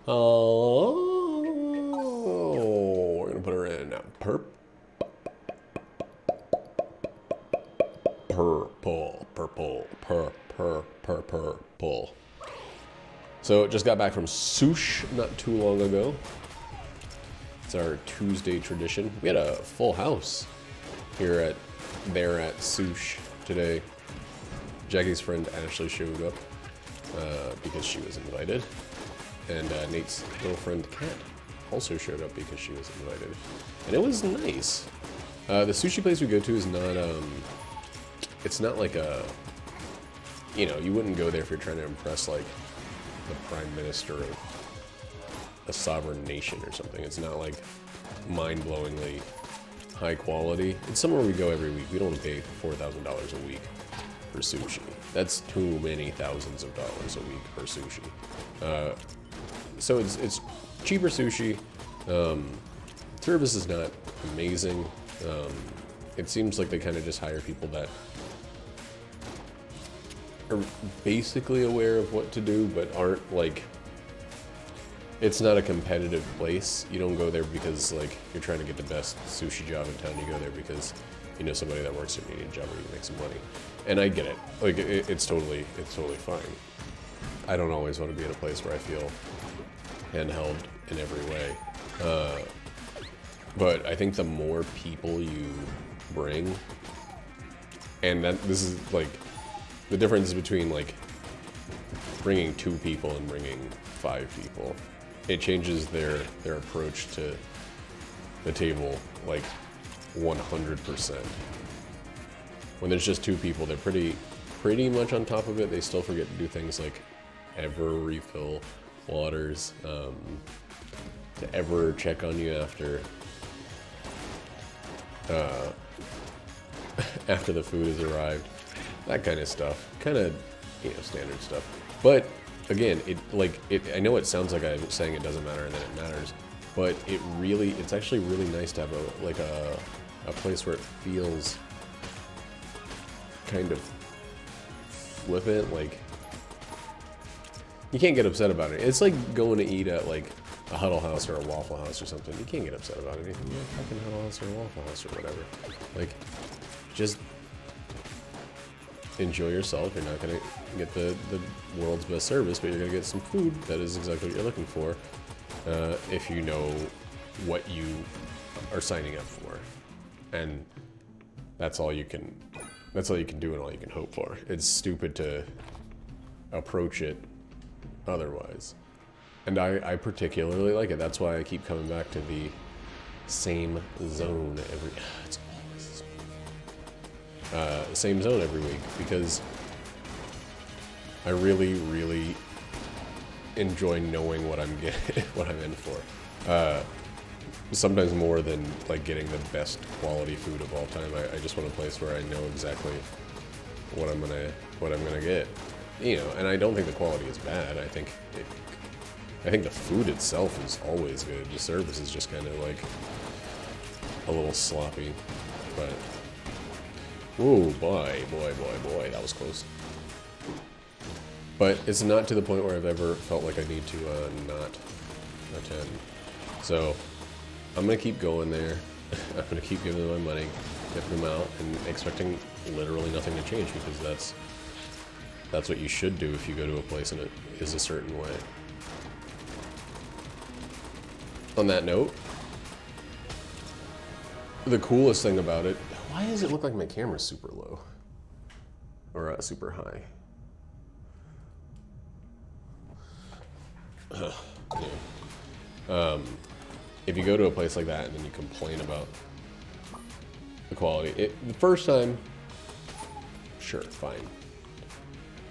Oh, we're gonna put her in purple. So just got back from Sush not too long ago. It's our Tuesday tradition. We had a full house here at Sush today. Jackie's friend Ashley showed up because she was invited, and Nate's girlfriend Kat also showed up because she was invited, and it was nice. The sushi place we go to is not it's not like a, you know, you wouldn't go there if you're trying to impress like the prime minister of a sovereign nation or something. It's not like mind-blowingly high quality. It's somewhere we go every week. We don't pay $4,000 a week for sushi. That's too many thousands of dollars a week for sushi. So it's cheaper sushi. Service is not amazing. It seems like they kind of just hire people that are basically aware of what to do, but aren't like, it's not a competitive place. You don't go there because like you're trying to get the best sushi job in town. You go there because you know somebody that works there, you need a job where you can make some money. And I get it. Like it's totally fine. I don't always want to be in a place where I feel handheld in every way. But I think the more people you bring, and this is like the difference between like bringing 2 people and bringing 5 people. It changes their approach to the table like 100%. When there's just 2 people, they're pretty much on top of it. They still forget to do things like ever refill waters, to ever check on you after after the food has arrived. That kind of stuff, kind of, you know, standard stuff. But again, I know it sounds like I'm saying it doesn't matter and then it matters, but it's actually really nice to have a place where it feels kind of flippant. Like you can't get upset about it. It's like going to eat at like a Huddle House or a Waffle House or something. You can't get upset about anything. You're a fucking Huddle House or a Waffle House or whatever. Like, just enjoy yourself. You're not gonna get the world's best service, but you're gonna get some food that is exactly what you're looking for, if you know what you are signing up for. And that's all you can do and all you can hope for. It's stupid to approach it otherwise. And I particularly like it. That's why I keep coming back to the same zone it's always the same zone every week, because I really, really enjoy knowing what I'm what I'm in for. Sometimes more than like getting the best quality food of all time. I just want a place where I know exactly what I'm gonna get. You know, and I don't think the quality is bad. I think the food itself is always good. The service is just kind of like a little sloppy, but whoa, boy, that was close. But it's not to the point where I've ever felt like I need to not attend. So I'm gonna keep going there. I'm gonna keep giving them my money, getting them out, and expecting literally nothing to change, because that's what you should do if you go to a place and it is a certain way. On that note, the coolest thing about it, why does it look like my camera's super low? Or super high? Yeah. If you go to a place like that and then you complain about the quality, the first time, sure, fine.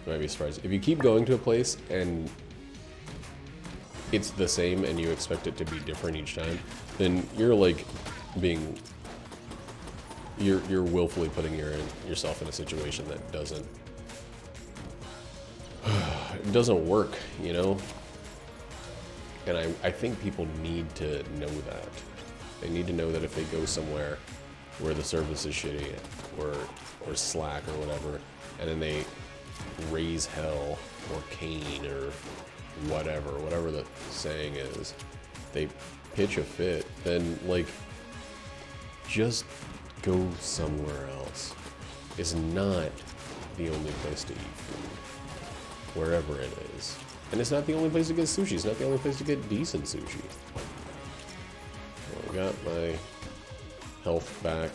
You might be surprised. If you keep going to a place and it's the same and you expect it to be different each time, then you're like you're willfully putting yourself in a situation that doesn't work, you know? And I think people need to know that. They need to know that if they go somewhere where the service is shitty or slack or whatever, and then they raise hell or Cain or whatever the saying is, they pitch a fit, then like just go somewhere else. It's not the only place to eat food, wherever it is. And it's not the only place to get sushi. It's not the only place to get decent sushi. Well, I got my health back.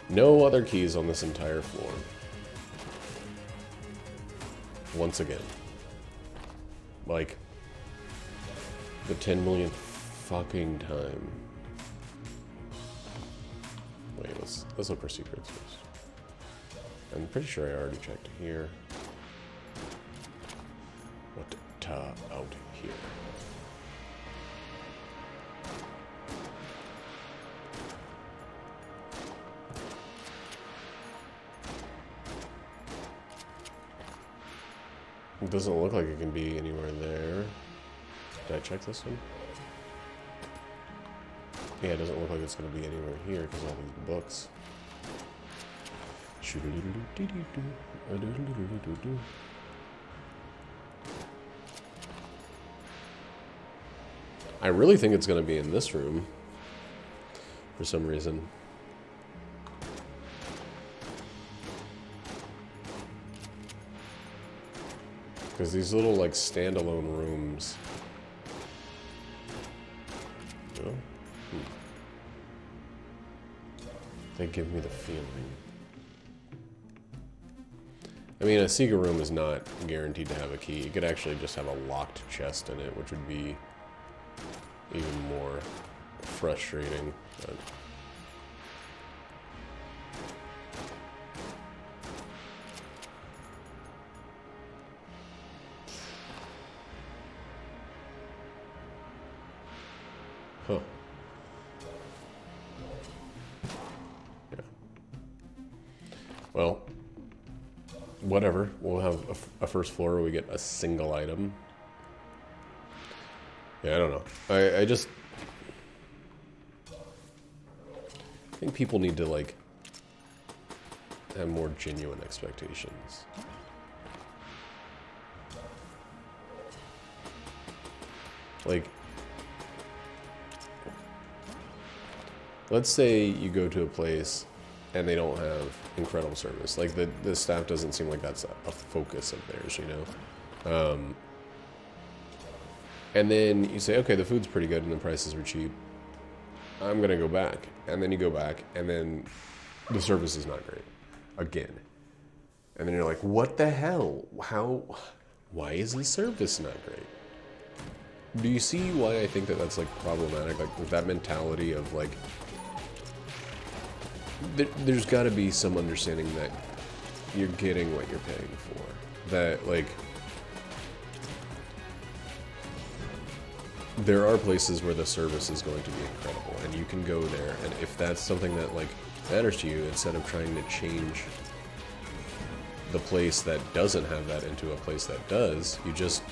No other keys on this entire floor. Once again. Like, the 10 millionth fucking time. Wait, let's look for secrets first. I'm pretty sure I already checked here. What out here? It doesn't look like it can be anywhere there. Did I check this one? Yeah, it doesn't look like it's going to be anywhere here because of all these books. I really think it's going to be in this room for some reason. Because these little, like, standalone rooms. Oh. They give me the feeling. I mean, a secret room is not guaranteed to have a key. It could actually just have a locked chest in it, which would be even more frustrating. But huh. Yeah. Well, whatever. We'll have a first floor where we get a single item. Yeah, I don't know. I just think people need to, like, have more genuine expectations. Like, let's say you go to a place and they don't have incredible service. Like, the staff doesn't seem like that's a focus of theirs, you know? And then you say, okay, the food's pretty good and the prices are cheap. I'm gonna go back. And then you go back, and then the service is not great. Again. And then you're like, what the hell? Why is the service not great? Do you see why I think that that's, like, problematic? Like, with that mentality of, like, there's got to be some understanding that you're getting what you're paying for. That, like, there are places where the service is going to be incredible, and you can go there, and if that's something that, like, matters to you, instead of trying to change the place that doesn't have that into a place that does, you just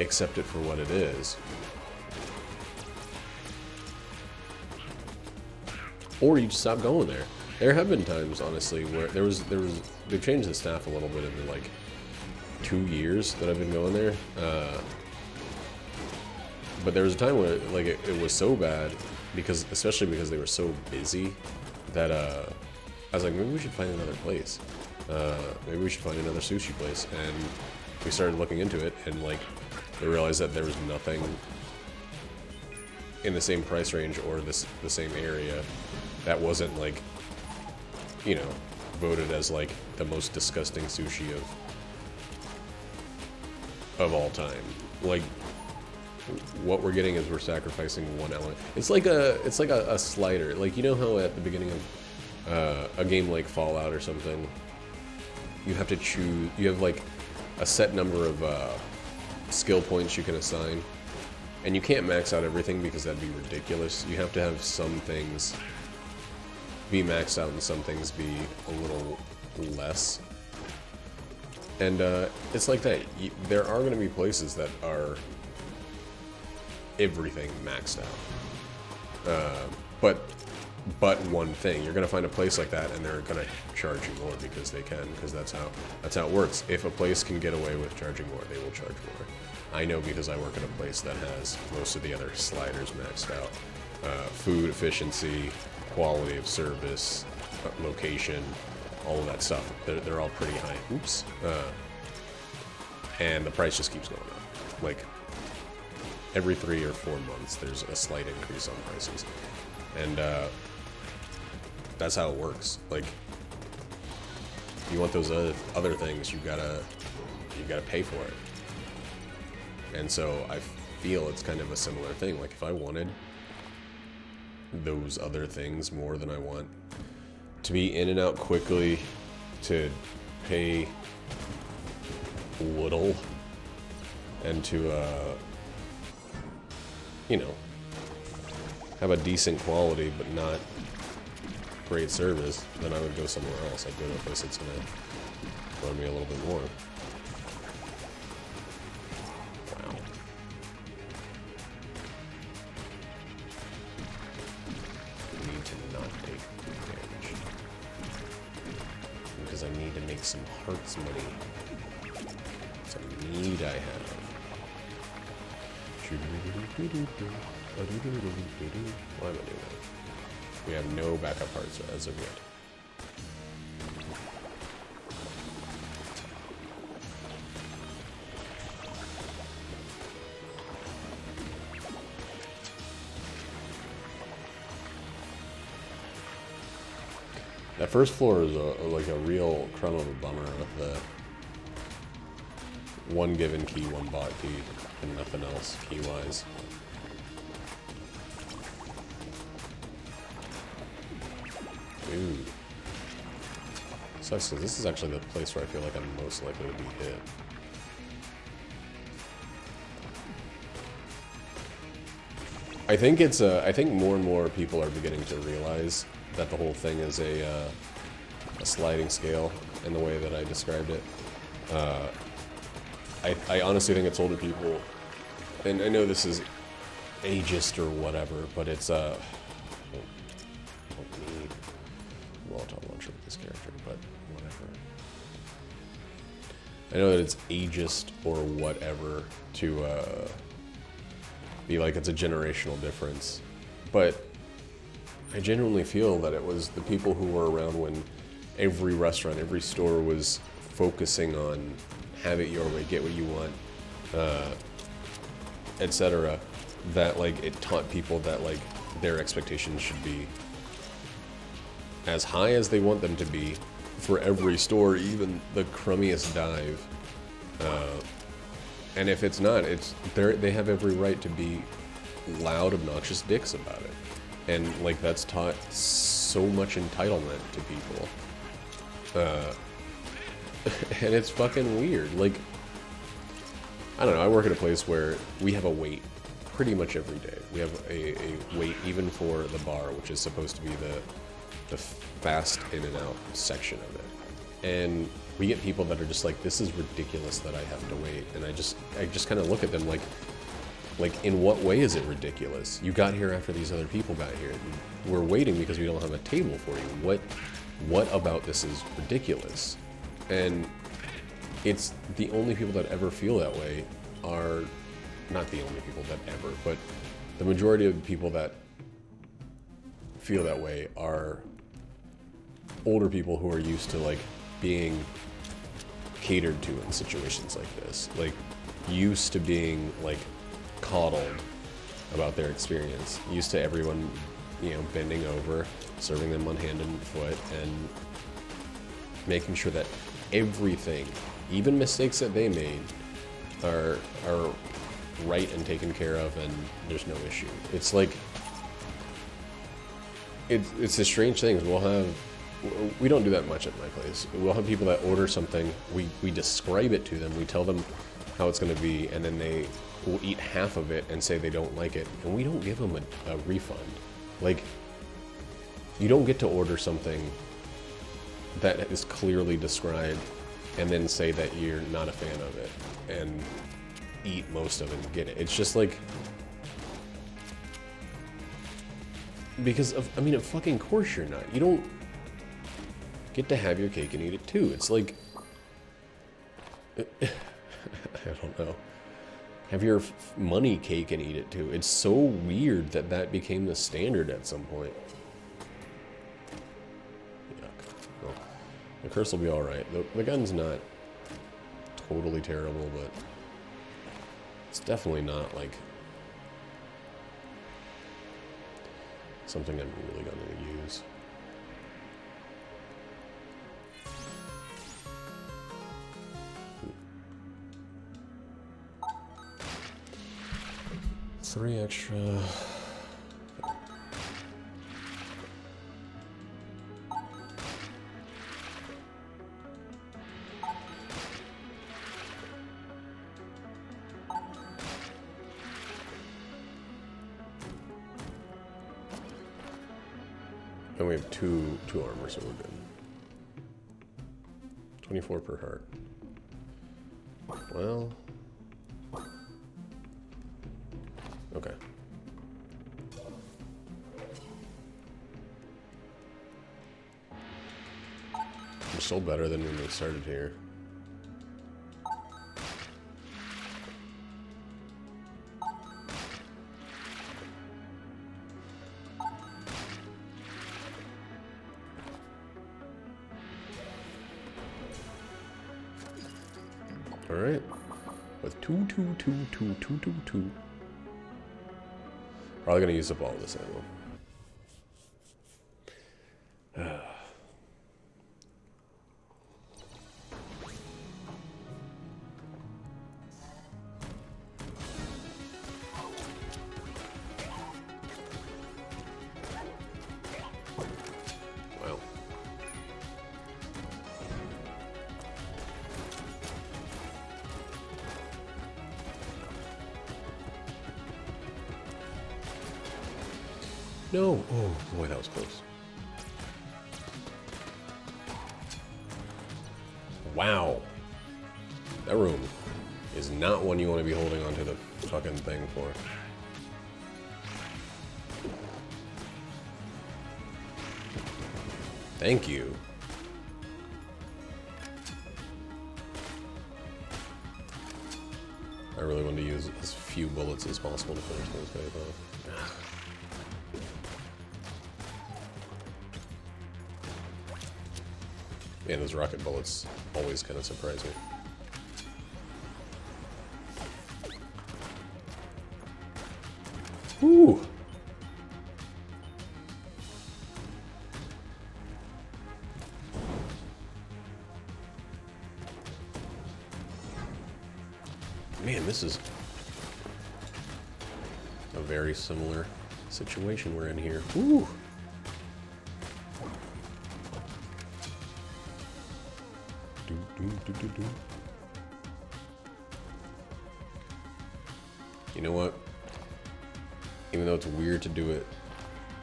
accept it for what it is. Or you just stop going there. There have been times, honestly, where they've changed the staff a little bit in the, like, 2 years that I've been going there. But there was a time where, like, it was so bad, especially because they were so busy, that I was like, maybe we should find another place. Maybe we should find another sushi place. And we started looking into it, and, like, we realized that there was nothing in the same price range or the same area that wasn't, like, you know, voted as, like, the most disgusting sushi of all time. Like, what we're getting is we're sacrificing one element. It's like a slider. Like, you know how at the beginning of a game like Fallout or something, you have to choose. You have, like, a set number of skill points you can assign, and you can't max out everything because that'd be ridiculous. You have to have some things be maxed out and some things be a little less. And it's like that. There are going to be places that are everything maxed out. But but one thing. You're gonna find a place like that, and they're gonna charge you more because they can, because that's how it works. If a place can get away with charging more, they will charge more. I know because I work at a place that has most of the other sliders maxed out. Food efficiency, quality of service, location, all of that stuff. They're all pretty high. Oops. And the price just keeps going up. Like, every 3 or 4 months, there's a slight increase on prices. And that's how it works. Like, if you want those other things, you gotta pay for it. And so I feel it's kind of a similar thing. Like, if I wanted those other things more than I want to be in and out quickly, to pay little, and to you know, have a decent quality but not great service, then I would go somewhere else. I'd go to a place that's gonna run me a little bit more. Wow. I need to not take damage because I need to make some hearts money. It's a need I have. Why am I doing that? We have no backup parts as of yet. That first floor is like a real crumb of a bummer with the one given key, one bought key, and nothing else key-wise. Ooh. Sucks because this is actually the place where I feel like I'm most likely to be hit. I think it's I think more and more people are beginning to realize that the whole thing is a sliding scale in the way that I described it. I honestly think it's older people, and I know this is ageist or whatever, but it's I don't need Molotov launcher with this character, but whatever. I know that it's ageist or whatever to be like it's a generational difference, but I genuinely feel that it was the people who were around when every restaurant, every store was focusing on have it your way, get what you want, etc. That like it taught people that like their expectations should be as high as they want them to be for every store, even the crummiest dive. And if it's not, they have every right to be loud, obnoxious dicks about it. And like that's taught so much entitlement to people. And it's fucking weird. Like, I don't know, I work at a place where we have a wait pretty much every day. We have a wait even for the bar, which is supposed to be the fast in and out section of it. And we get people that are just like, this is ridiculous that I have to wait. And I just kind of look at them like, in what way is it ridiculous? You got here after these other people got here. We're waiting because we don't have a table for you. What about this is ridiculous? And it's the only people that ever feel that way are, not the only people that ever, but the majority of the people that feel that way are older people who are used to like being catered to in situations like this. Like used to being like coddled about their experience. Used to everyone, you know, bending over, serving them on hand and foot, and making sure that everything, even mistakes that they made, are right and taken care of, and there's no issue. It's like it's a strange thing. We don't do that much at my place. We'll have people that order something, we describe it to them, we tell them how it's going to be, and then they will eat half of it and say they don't like it, and we don't give them a refund. Like, you don't get to order something that is clearly described and then say that you're not a fan of it and eat most of it and get it. It's just like, Because of, I mean, of fucking course you're not. You don't get to have your cake and eat it too. It's like, I don't know. Have your money cake and eat it too. It's so weird that that became the standard at some point. Yuck. Well, the curse will be alright. The gun's not totally terrible, but it's definitely not like something I'm really going to use. Three extra. And we have two armor, so we're good. 24 per heart. Well. Okay. We're still better than when we started here. All right. With two. Probably gonna use up all of this ammo. Wow. No. Oh, boy, that was close. Wow. That room is not one you want to be holding onto the fucking thing for. Thank you. I really wanted to use as few bullets as possible to finish those guys off. Man, those rocket bullets always kind of surprise me. Woo! Man, this is a very similar situation we're in here. Woo! You know what? Even though it's weird to do it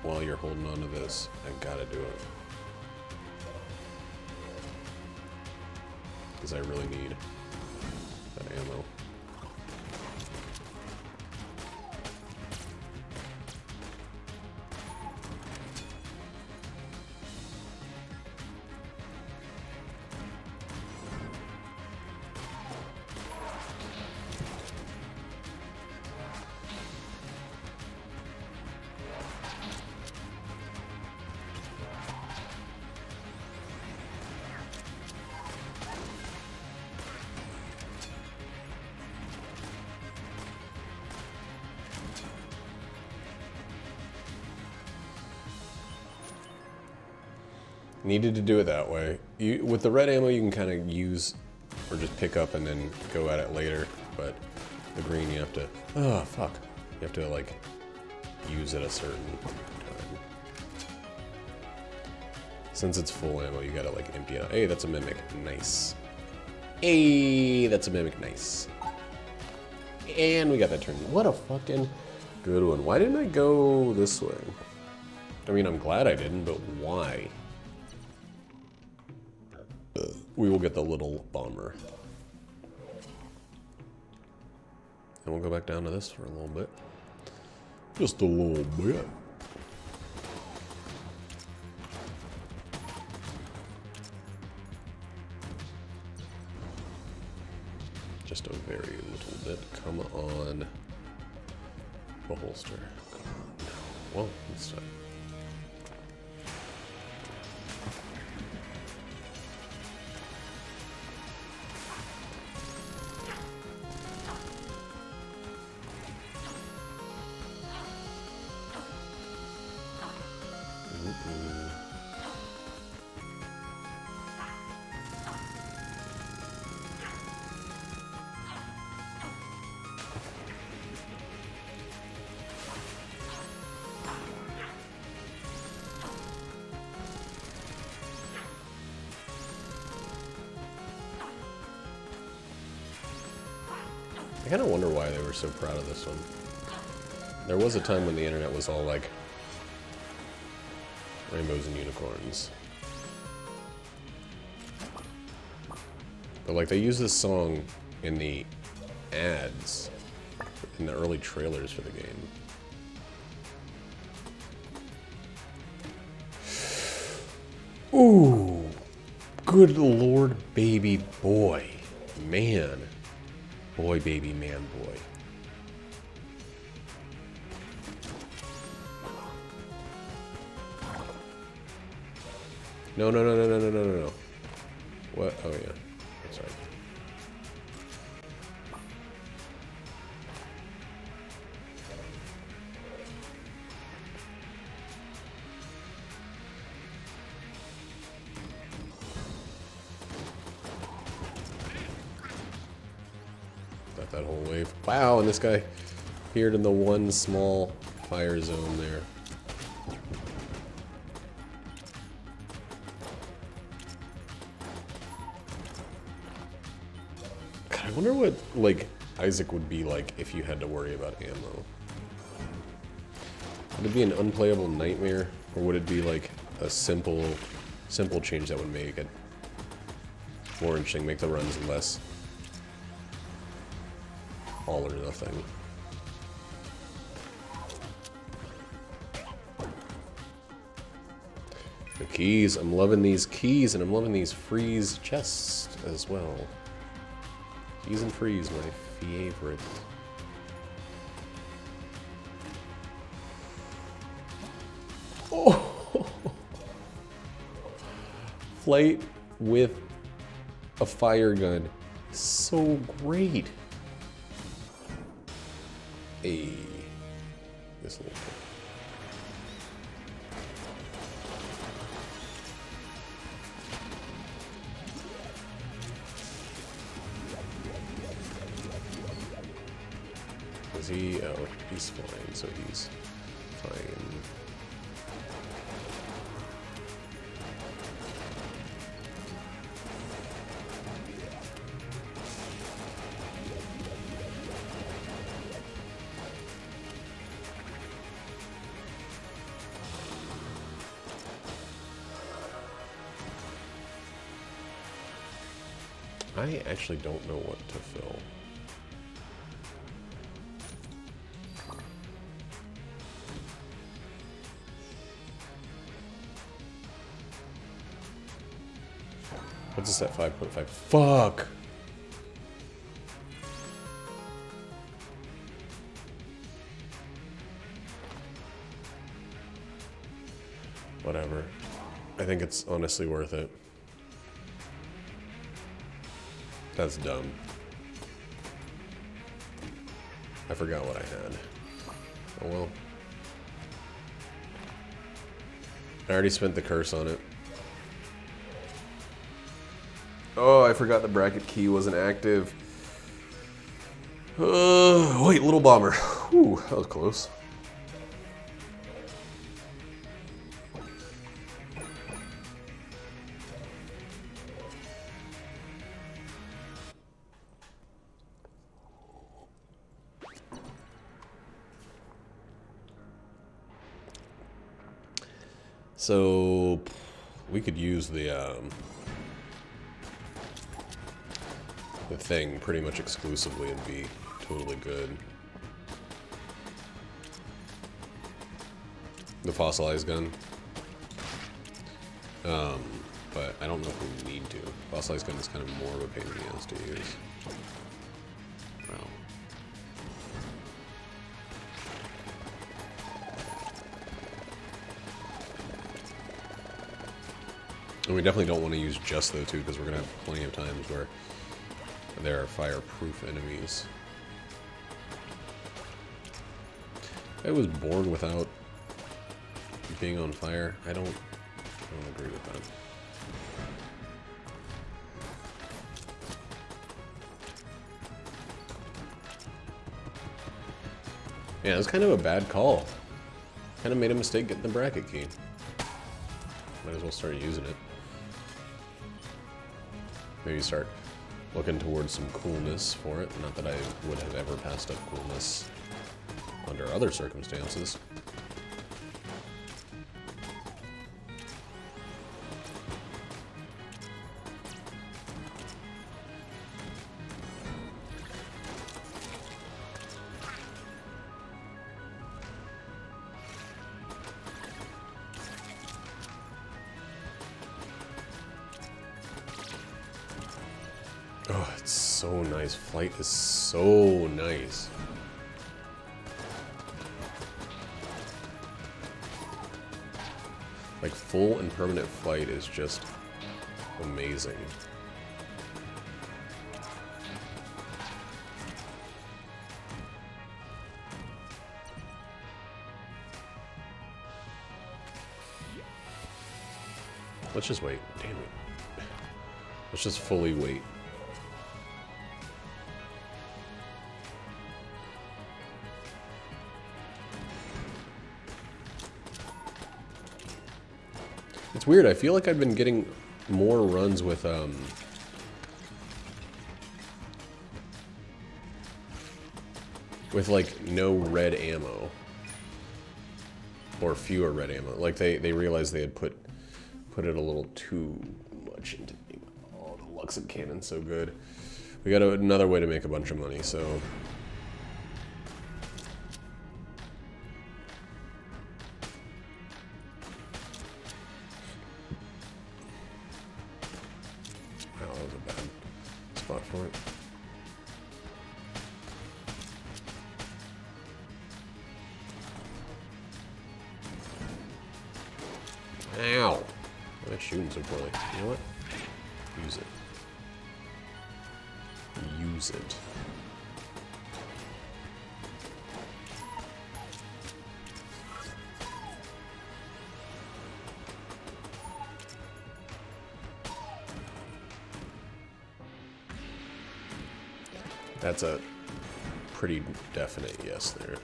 while you're holding on to this, I gotta do it. Because I really need that ammo. Needed to do it that way. With the red ammo, you can kind of use or just pick up and then go at it later. But the green, you have to. Oh fuck! You have to like use at a certain time. Since it's full ammo, you gotta like empty it out. Hey, that's a mimic. Nice. Hey, that's a mimic. Nice. And we got that turn. What a fucking good one. Why didn't I go this way? I mean, I'm glad I didn't, but why? We will get the little bomber. And we'll go back down to this for a little bit. Just a little bit. just a very little bit. Come on. A holster. Come on. No. Well, this time. I kind of wonder why they were so proud of this one. There was a time when the internet was all like rainbows and unicorns. But like they use this song in the ads, in the early trailers for the game. Ooh, good lord, baby boy, man. Boy, baby, man, boy. No, no, no, no, no, no, no, no, no. What? Oh, yeah. That's right. Got that whole wave. Wow, and this guy appeared in the one small fire zone there. God, I wonder what, like, Isaac would be like if you had to worry about ammo. Would it be an unplayable nightmare? Or would it be like a simple change that would make it more interesting, make the runs less all or nothing? The keys, I'm loving these keys, and I'm loving these freeze chests as well. Keys and freeze, my favorite. Oh! Flight with a fire gun. So great. Hey. This little thing. Is he? Oh, he's fine, so he's fine. I actually don't know what to fill. What's this at 5.5? Fuck! Whatever. I think it's honestly worth it. That's dumb. I forgot what I had. Oh well. I already spent the curse on it. Oh, I forgot the bracket key wasn't active. Wait, little bomber. Whew, that was close. So we could use the thing pretty much exclusively and be totally good. The fossilized gun. But I don't know if we need to. Fossilized gun is kind of more of a pain in the ass to use. Wow. And we definitely don't want to use just those two because we're going to have plenty of times where there are fireproof enemies. I was born without being on fire. I don't agree with that. Yeah, it was kind of a bad call. Kind of made a mistake getting the bracket key. Might as well start using it. Maybe start looking towards some coolness for it. Not that I would have ever passed up coolness under other circumstances. Oh, it's so nice. Flight is so nice. Like, full and permanent flight is just amazing. Let's just wait. Damn it. Let's just fully wait. It's weird, I feel like I've been getting more runs with like no red ammo. Or fewer red ammo. Like they realized they had put it a little too much into me. Oh, the Luxon cannon's so good. We got another way to make a bunch of money, so for it. Ow! Why am I shooting so poorly? You know what? Use it. Use it. That's a pretty definite yes there.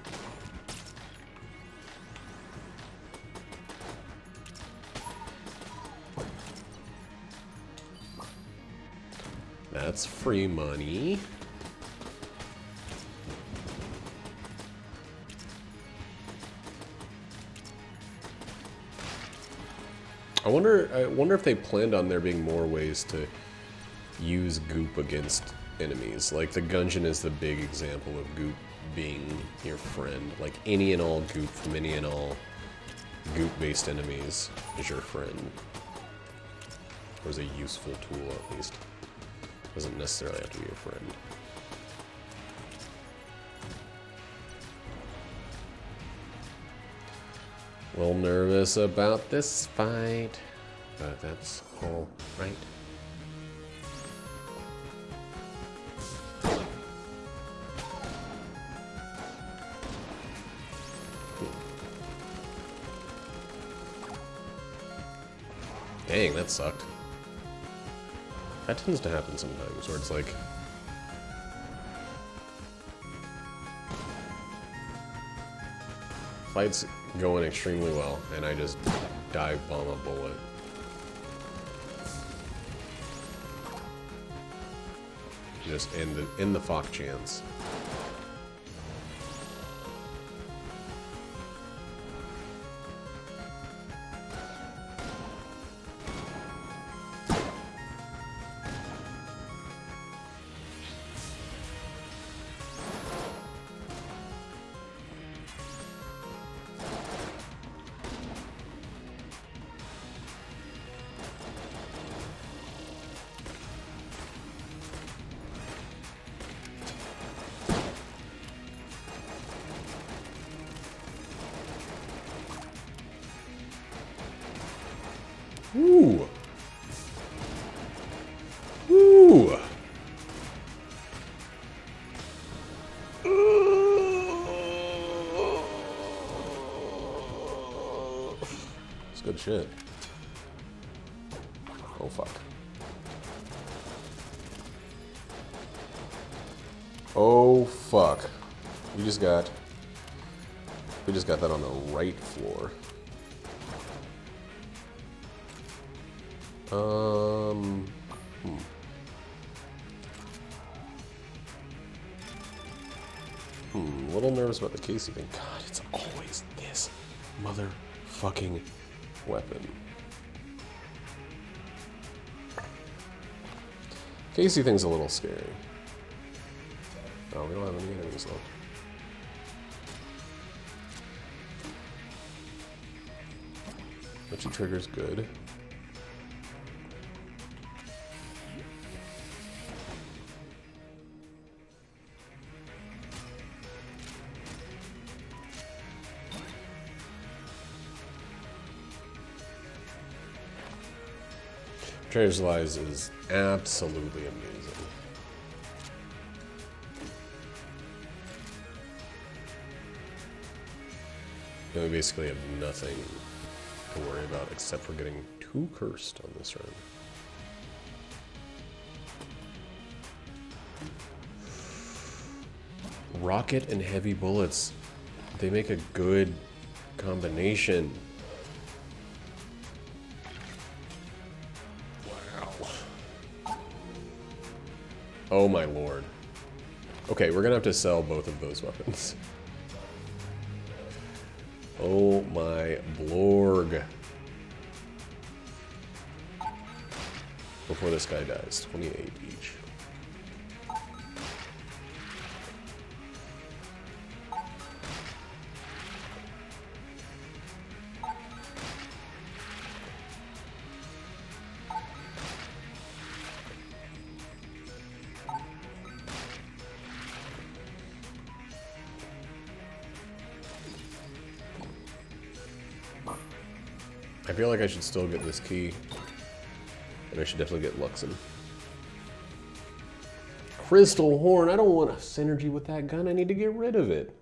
That's free money. I wonder if they planned on there being more ways to use goop against enemies. Like the Gungeon is the big example of goop being your friend. Like any and all goop from any and all goop-based enemies is your friend. Or is a useful tool at least. Doesn't necessarily have to be your friend. A little nervous about this fight, but that's all right. Dang, that sucked. That tends to happen sometimes, where it's like... fight's going extremely well, and I just dive bomb a bullet. Just in the Fok chance. good shit. Oh, fuck. Oh, fuck. We just got that on the right floor. A little nervous about the Casey thing. God, it's always this motherfucking weapon. Casey thing's a little scary. Oh, we don't have any enemies left. Which trigger's good. Trader's Lies is absolutely amazing. And we basically have nothing to worry about except for getting 2 cursed on this run. Rocket and heavy bullets. They make a good combination. Oh my lord. Okay, we're gonna have to sell both of those weapons. Oh my blorg. Before this guy dies. 28 each. I feel like I should still get this key. And I should definitely get Luxon. Crystal Horn. I don't want a synergy with that gun. I need to get rid of it.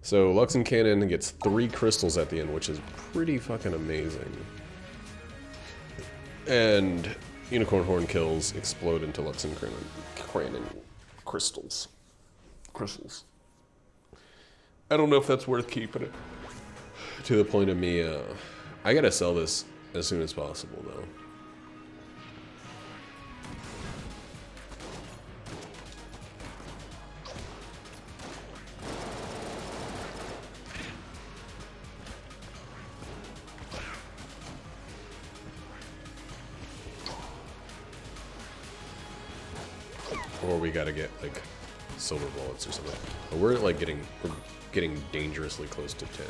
So Luxon Cannon gets 3 crystals at the end, which is pretty fucking amazing. And Unicorn Horn kills explode into Luxon Cannon crystals. I don't know if that's worth keeping it. To the point of me, I gotta sell this as soon as possible, though. Or we gotta get like silver bullets or something. But we're like getting dangerously close to 10.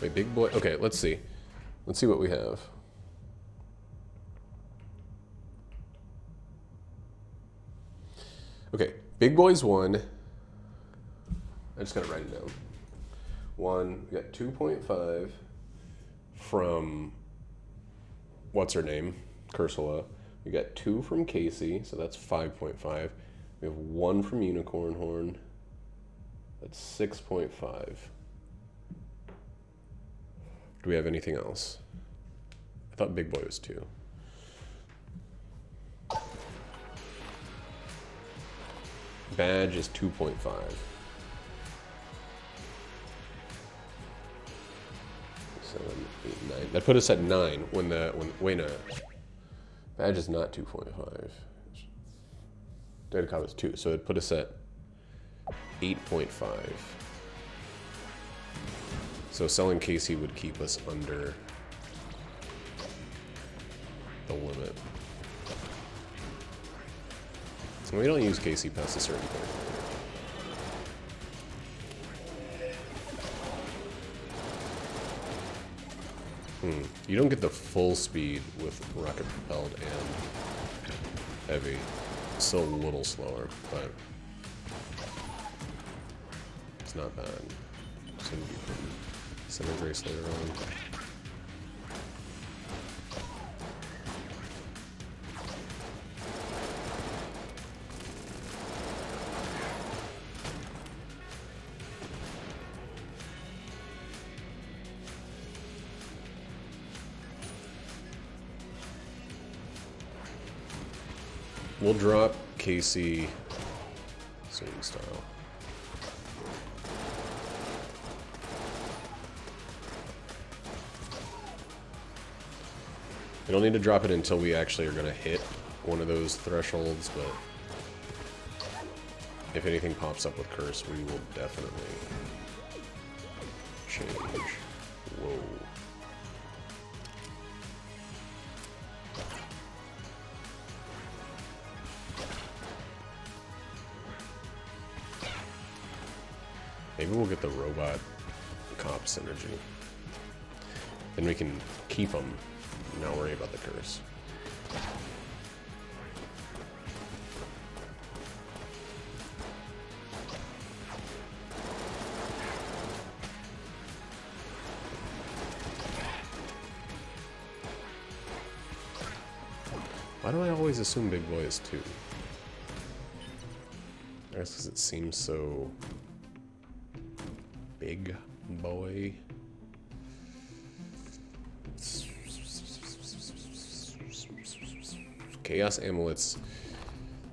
Wait, big boy. Okay, let's see. Let's see what we have. Okay, big boy's 1. I just gotta write it down. 1. We got 2.5 from what's her name? Cursula. We got 2 from Casey, so that's 5.5. We have 1 from Unicorn Horn. That's 6.5. Do we have anything else? I thought Big Boy was 2. Badge is 2.5. 7, 8, 9. That put us at 9 wait no. Badge is not 2.5. Data cop is 2, so it put us at 8.5. So selling Casey would keep us under the limit. We don't use Casey past a certain point. You don't get the full speed with rocket propelled and heavy. still a little slower, but it's not bad. So we put Center Grace later on. We'll drop KC swing style. We don't need to drop it until we actually are going to hit one of those thresholds, but if anything pops up with Curse, we will definitely change. Whoa. Maybe we'll get the robot cop synergy. Then we can keep them, not worry about the curse. Why do I always assume Big Boy is 2? I guess because it seems so... Big Boy. Chaos Amulets.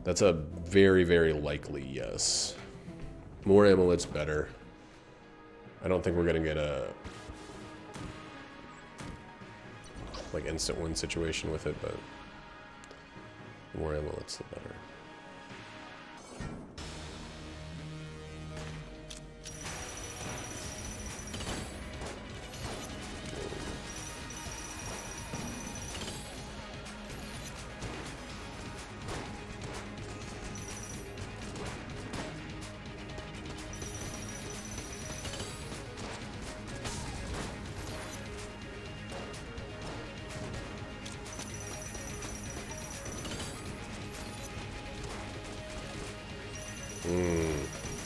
That's a very, very likely yes. More amulets, better. I don't think we're gonna get a like instant win situation with it, but the more amulets, the better.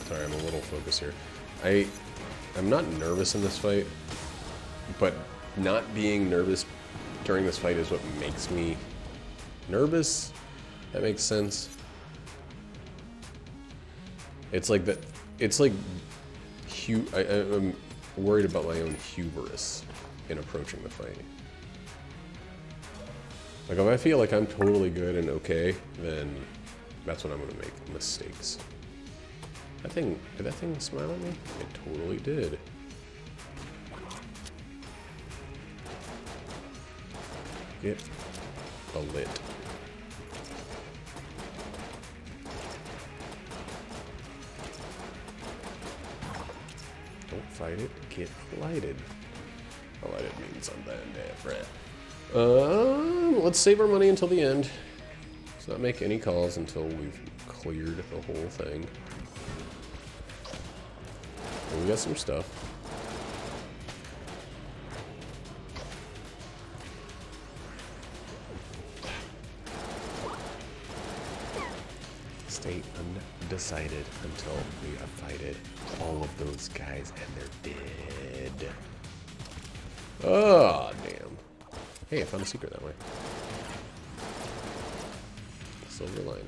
Sorry, I'm a little focused here. I'm not nervous in this fight, but not being nervous during this fight is what makes me nervous. That makes sense. It's like that. It's like I'm worried about my own hubris in approaching the fight. Like if I feel like I'm totally good and okay, then that's when I'm gonna make mistakes. That thing, did that thing smile at me? It totally did. Get a lit. Don't fight it, get lighted. Lighted means something different. Let's save our money until the end. Let's not make any calls until we've cleared the whole thing. We got some stuff. Stay undecided until we have fighted all of those guys and they're dead. Oh, damn. Hey, I found a secret that way. Silver lining.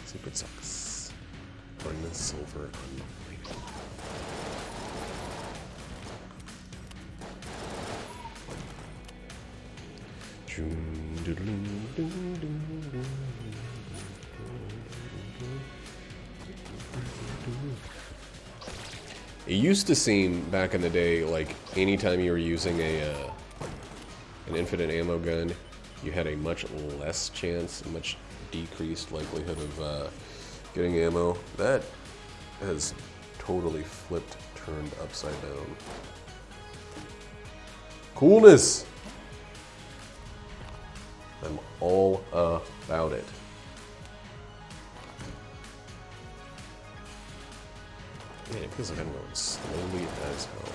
Secret sucks. Bring the silver unlighted. It used to seem back in the day like anytime you were using an infinite ammo gun, you had a much less chance, a much decreased likelihood of getting ammo. That has totally flipped, turned upside down. Coolness! I'm all about it. Man, it feels like I'm going slowly as hell.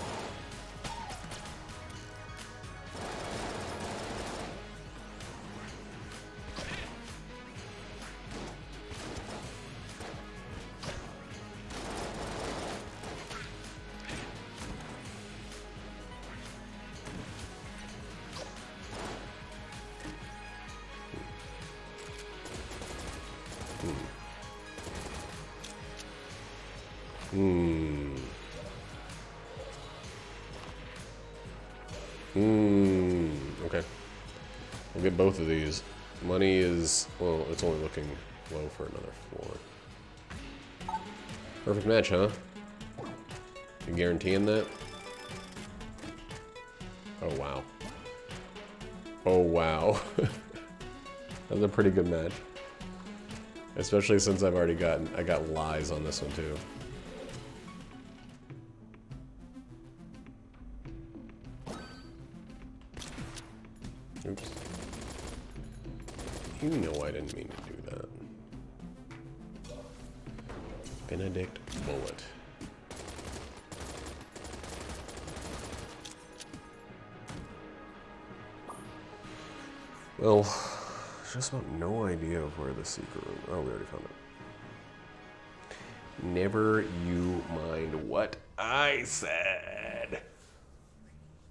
Hmm. Okay. We'll get both of these. Money is, well, it's only looking low for another floor. Perfect match, huh? You guaranteeing that? Oh, wow. Oh, wow. That's a pretty good match. Especially since I've already I got lies on this one, too. Oops. You know I didn't mean to do that. Benedict Bullet. Well, just about no idea of where the secret room... Oh, we already found it. Never you mind what I said.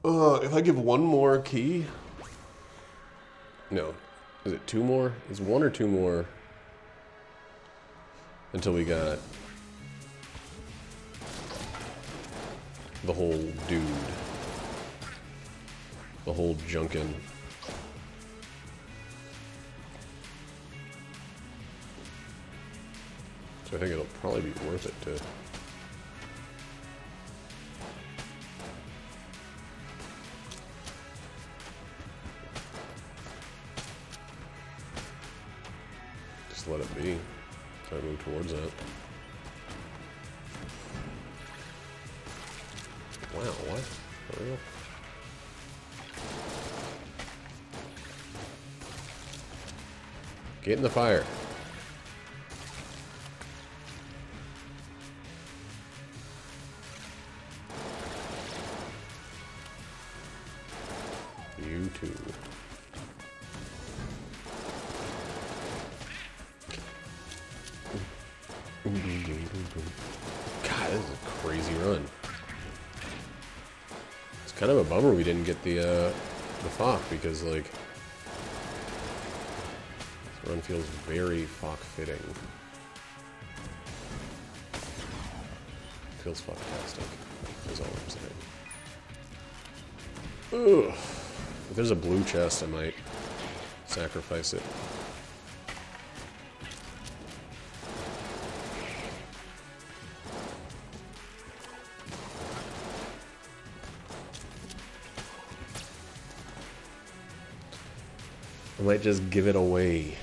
If I give one more key... No. Is it two more? Is one or two more? Until we got... the whole dude. The whole Junkin. So I think it'll probably be worth it to... just let it be. Try to move towards that. Wow, what? For real? Get in the fire. You too. God, this is a crazy run. It's kind of a bummer we didn't get the Fok, because like this run feels very Fok fitting. Feels fucktastic, is all I'm saying. Ugh. If there's a blue chest, I might sacrifice it. I might just give it away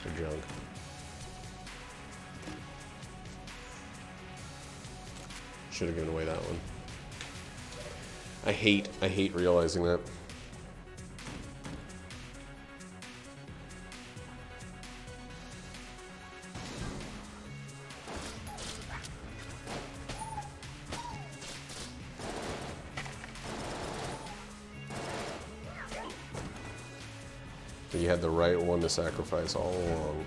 for junk. Should have given away that one. I hate realizing that. You had the right one to sacrifice all along.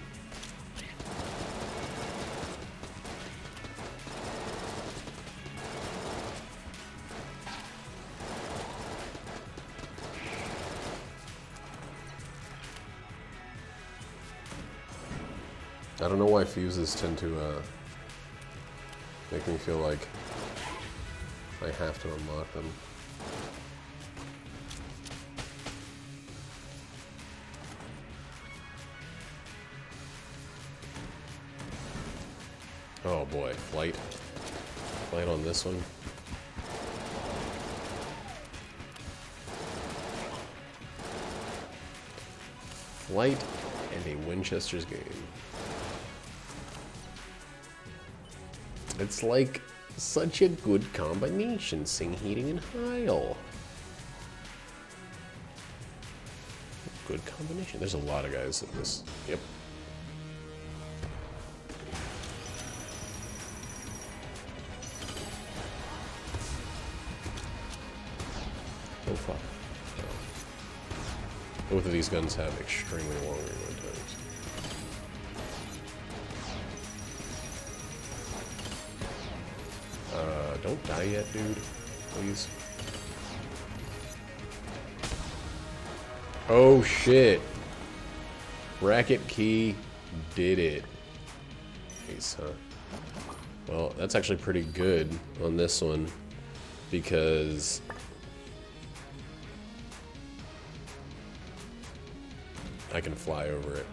I don't know why fuses tend to make me feel like I have to unlock them. Oh boy, flight. Flight on this one. Flight and a Winchester's game. It's like such a good combination, Sing, Heating, and Heil. Good combination. There's a lot of guys in this. Yep. Oh fuck. Oh. Both of these guns have extremely long reload times. Don't die yet, dude. Please. Oh shit. Bracket key did it. Nice, huh? Well, that's actually pretty good on this one because I can fly over it.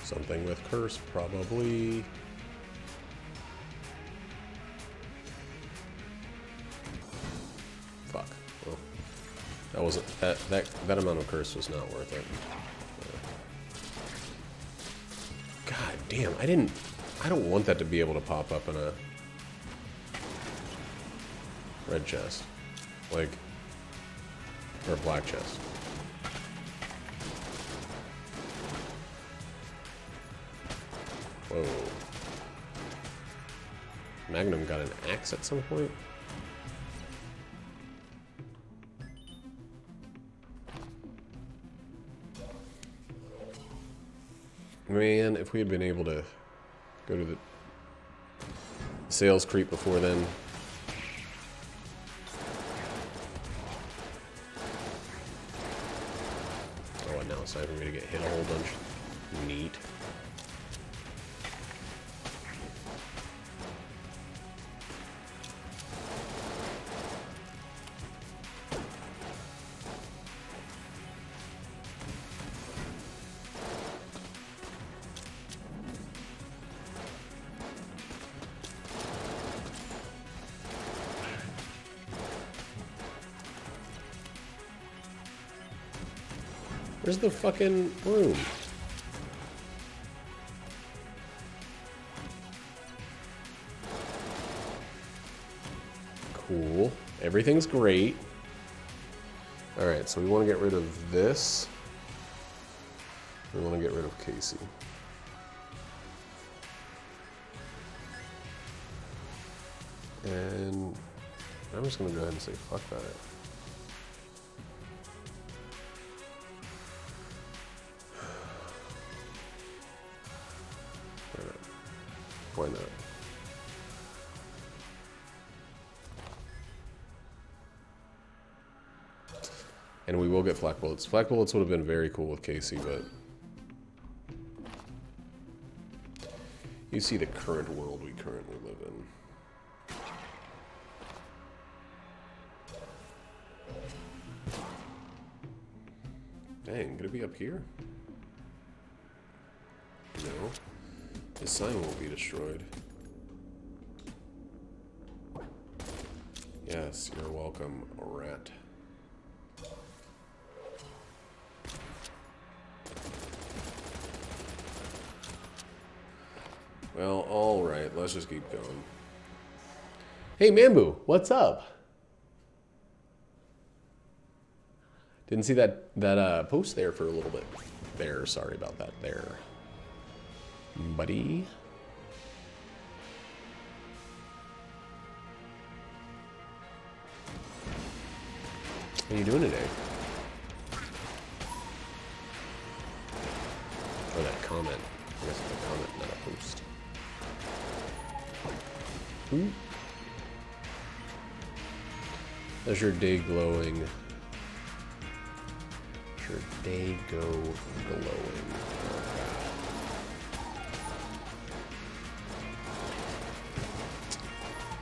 Something with curse, probably. Fuck. Well, that wasn't that amount of curse was not worth it. God damn, I don't want that to be able to pop up in a red chest. Like, or a black chest. Whoa. Magnum got an axe at some point? Man, if we had been able to go to the sales creep before then. Oh, and now it's time for me to get hit a whole bunch. Neat. Where's the fucking room? Cool. Everything's great. Alright, so we want to get rid of this. We want to get rid of Casey. And I'm just going to go ahead and say fuck that. Why not? And we will get flak bullets. Flak bullets would have been very cool with Casey, but you see the current world we currently live in. Dang, could it be up here? No. This sign won't be destroyed. Yes, you're welcome, rat. Well, alright, let's just keep going. Hey, Mambu, what's up? Didn't see that post there for a little bit. There, sorry about that there. Buddy. What are you doing today? Oh, that comment. I guess it's a comment, not a post. Ooh. How's your day glowing? How's your day go glowing?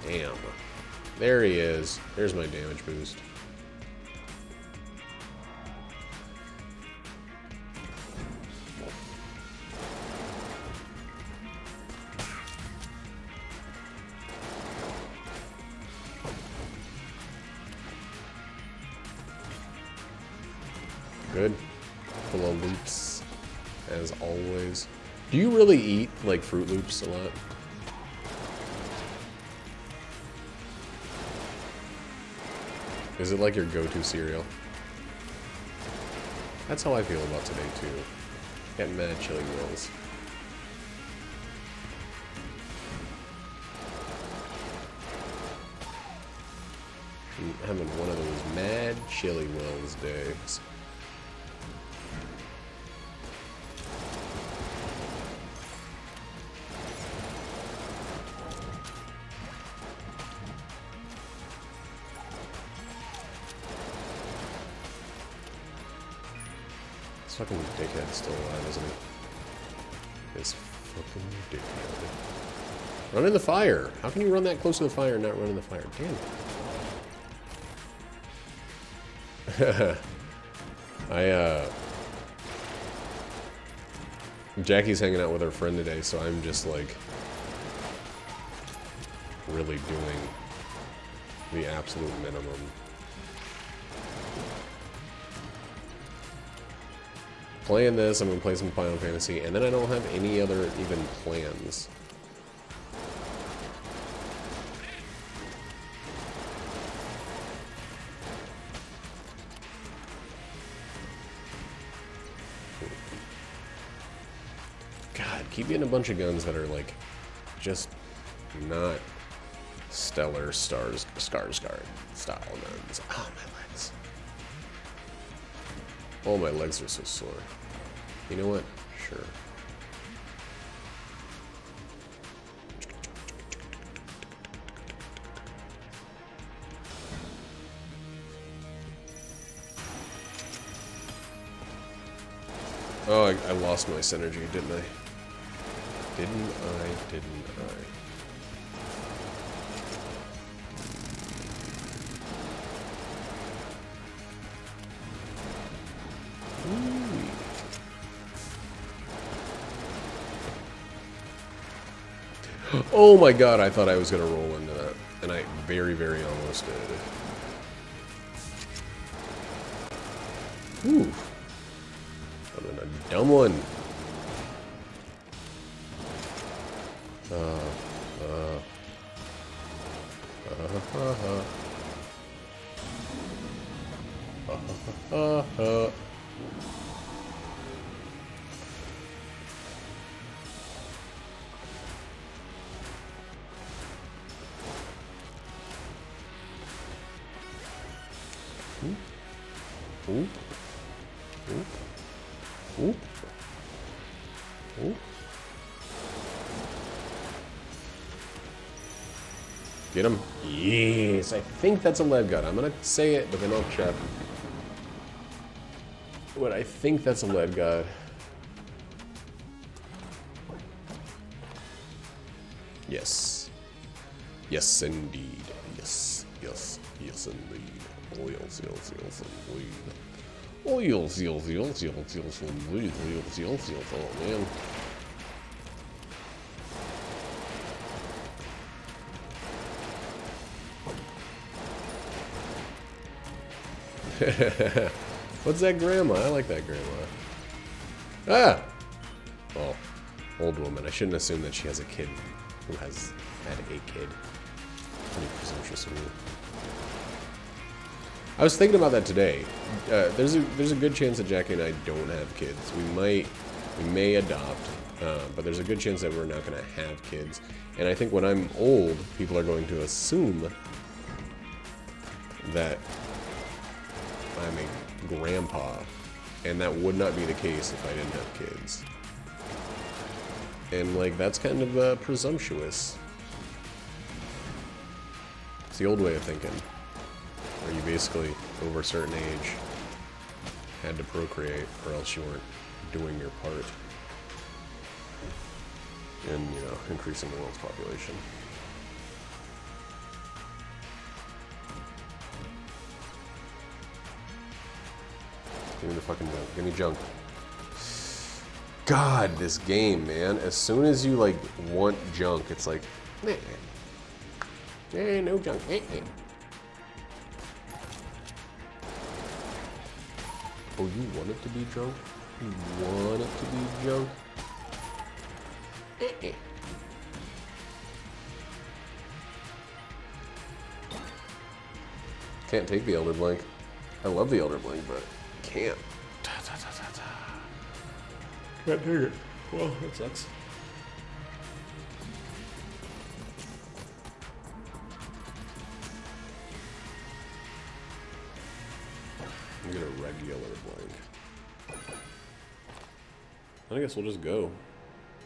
Damn. There he is. There's my damage boost. Good. Full of loops, as always. Do you really eat, like, Fruit Loops a lot? Is it like your go-to cereal? That's how I feel about today, too. Get mad chili wills. I'm having one of those mad chili wills days. fucking dickhead's still alive, isn't he? This fucking dickhead. Run in the fire! How can you run that close to the fire and not run in the fire? Damn. Jackie's hanging out with her friend today, so I'm just, like, really doing the absolute minimum. Playing this, I'm gonna play some Final Fantasy, and then I don't have any other even plans. God, keep getting a bunch of guns that are like just not stellar style guns. Oh, my legs. Oh, my legs are so sore. You know what? Sure. Oh, I lost my synergy, didn't I? Didn't I? Oh my god, I thought I was gonna roll into that. And I very, very almost did. Ooh. That was a dumb one. Get him. Yes, I think that's a lead gun. I'm gonna say it, but then I'll check. But I think that's a lead gun. Yes. Yes, indeed. Yes, yes, yes, indeed. Oh, yes, yes, yes, indeed. Oh, yes, yes, yes, yes, yes, indeed. Yes, yes, yes, oh, man. What's that grandma? I like that grandma. Ah! Well, old woman. I shouldn't assume that she has a kid who has had a kid. Pretty presumptuous of me. I was thinking about that today. There's a good chance that Jackie and I don't have kids. We may adopt, but there's a good chance that we're not going to have kids. And I think when I'm old, people are going to assume that I'm a grandpa, and that would not be the case if I didn't have kids. And, like, that's kind of presumptuous. It's the old way of thinking, where you basically, over a certain age, had to procreate, or else you weren't doing your part in, you know, increasing the world's population. Give me the fucking junk. Give me junk. God, this game, man. As soon as you, like, want junk, it's like, nah. Nah, no junk. Oh, you want it to be junk? You want it to be junk? Can't take the Elder Blank. I love the Elder Blank, but can't. Can't take it. Well, that sucks. I'm gonna get a regular blank. I guess we'll just go.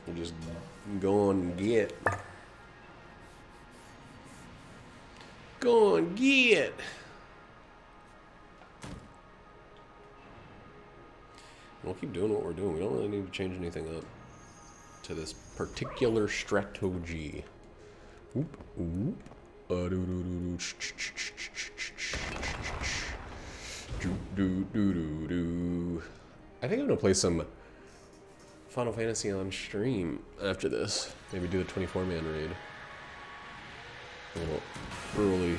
We'll just go and get. Go and get. We'll keep doing what we're doing. We don't really need to change anything up to this particular strategy. Oop, oop. I think I'm gonna play some Final Fantasy on stream after this. Maybe do the 24-man raid. A little early.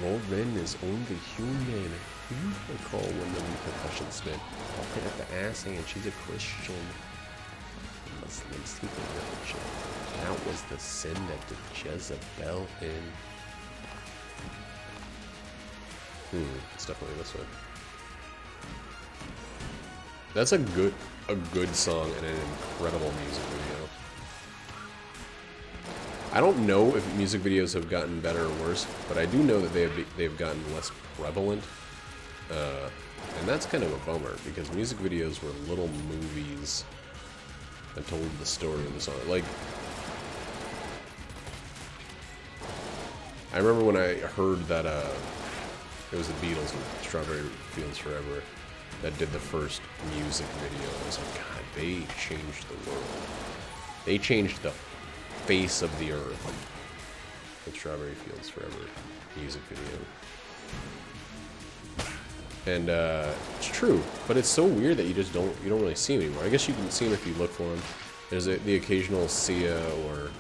Lord Ren is only human. Who I call when the repercussion spit? I'll at the ass and she's a Christian. Muslim sleeping religion. That was the sin that did Jezebel in. It's definitely this one. That's a good song and an incredible music video. I don't know if music videos have gotten better or worse, but I do know that they've gotten less prevalent. And that's kind of a bummer, because music videos were little movies that told the story of the song. Like, I remember when I heard that it was the Beatles with Strawberry Fields Forever that did the first music video. I was like, God, they changed the world. They changed the face of the earth with Strawberry Fields Forever music video. And it's true, but it's so weird that you don't really see them anymore. I guess you can see them if you look for them. There's the occasional Sia or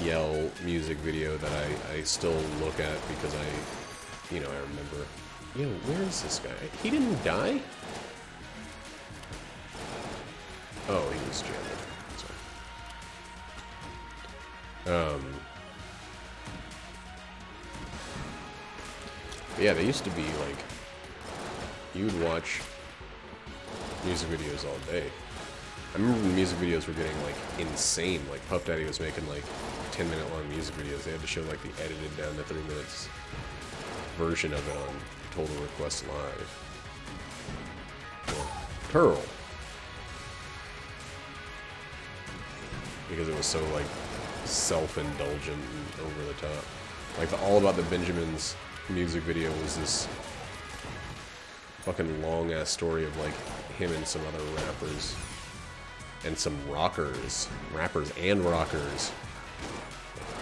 Yell music video that I still look at because I remember, where is this guy? He didn't die? Oh, he was jamming. Sorry. Yeah, they used to be like, you would watch music videos all day. I remember when music videos were getting like insane. Like Puff Daddy was making like 10-minute long music videos. They had to show like the edited down to 3 minutes version of it on Total Request Live. Or Pearl. Because it was so like self-indulgent and over the top. Like the All About the Benjamins music video was this fucking long ass story of like him and some other rappers and some rappers and rockers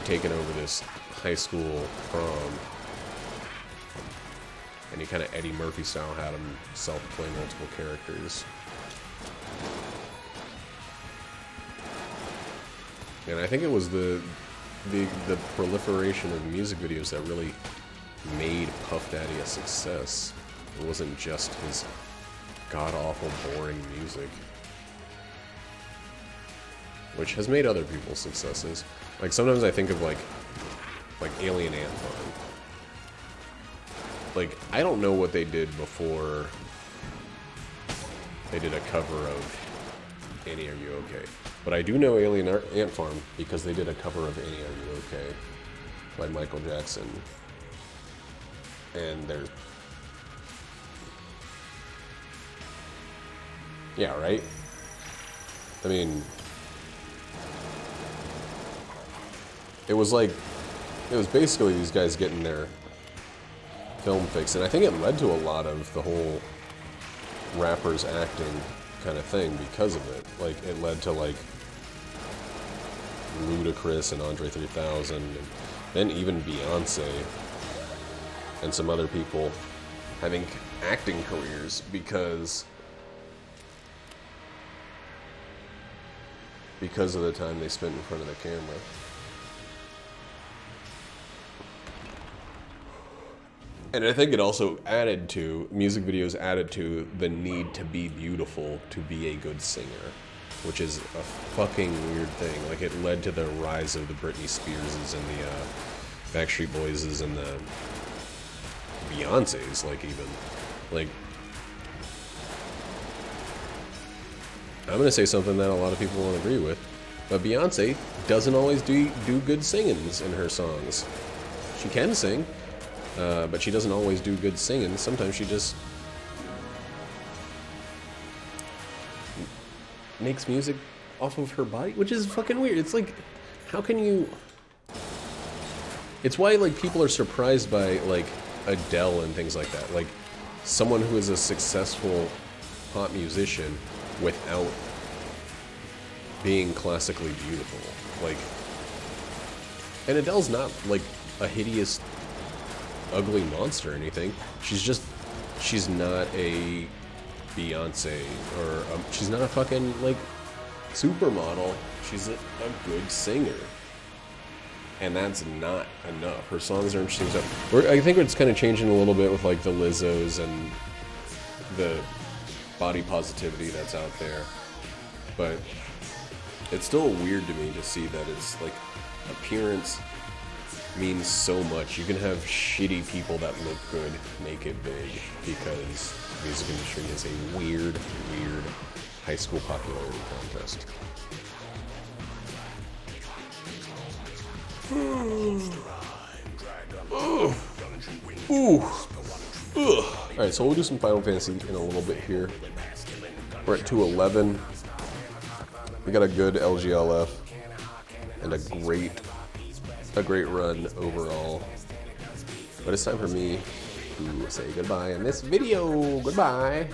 taking over this high school prom, and he kind of Eddie Murphy style had himself play multiple characters. And I think it was the proliferation of music videos that really made Puff Daddy a success. It wasn't just his god-awful, boring music, which has made other people's successes. Like, sometimes I think of, like Alien Ant Farm. Like, I don't know what they did before they did a cover of Annie, Are You Okay? But I do know Alien Ant Farm because they did a cover of Annie, Are You Okay? By Michael Jackson. And they're... Yeah, right? I mean... It was basically these guys getting their film fix, and I think it led to a lot of the whole rappers acting kind of thing because of it. Like, it led to, like, Ludacris and Andre 3000, and then even Beyonce and some other people having acting careers because of the time they spent in front of the camera. And I think it also added to, music videos added to the need to be beautiful to be a good singer, which is a fucking weird thing. Like, it led to the rise of the Britney Spearses and the Backstreet Boyses and the Beyoncés, like, even. Like, I'm gonna say something that a lot of people won't agree with, but Beyonce doesn't always do good singings in her songs. She can sing, but she doesn't always do good singing. Sometimes she just makes music off of her body, which is fucking weird. It's like, how can you... It's why, like, people are surprised by, like, Adele and things like that. Like, someone who is a successful pop musician without being classically beautiful. Like, and Adele's not like a hideous, ugly monster or anything. She's not a Beyonce or she's not a fucking like supermodel. She's a good singer. And that's not enough. Her songs are interesting stuff. I think it's kind of changing a little bit with like the Lizzos and the body positivity that's out there. But it's still weird to me to see that it's like appearance means so much. You can have shitty people that look good make it big because the music industry is a weird high school popularity contest. Alright, so we'll do some Final Fantasy in a little bit here. We're at 211. We got a good LGLF and a great run overall. But it's time for me to say goodbye in this video. Goodbye.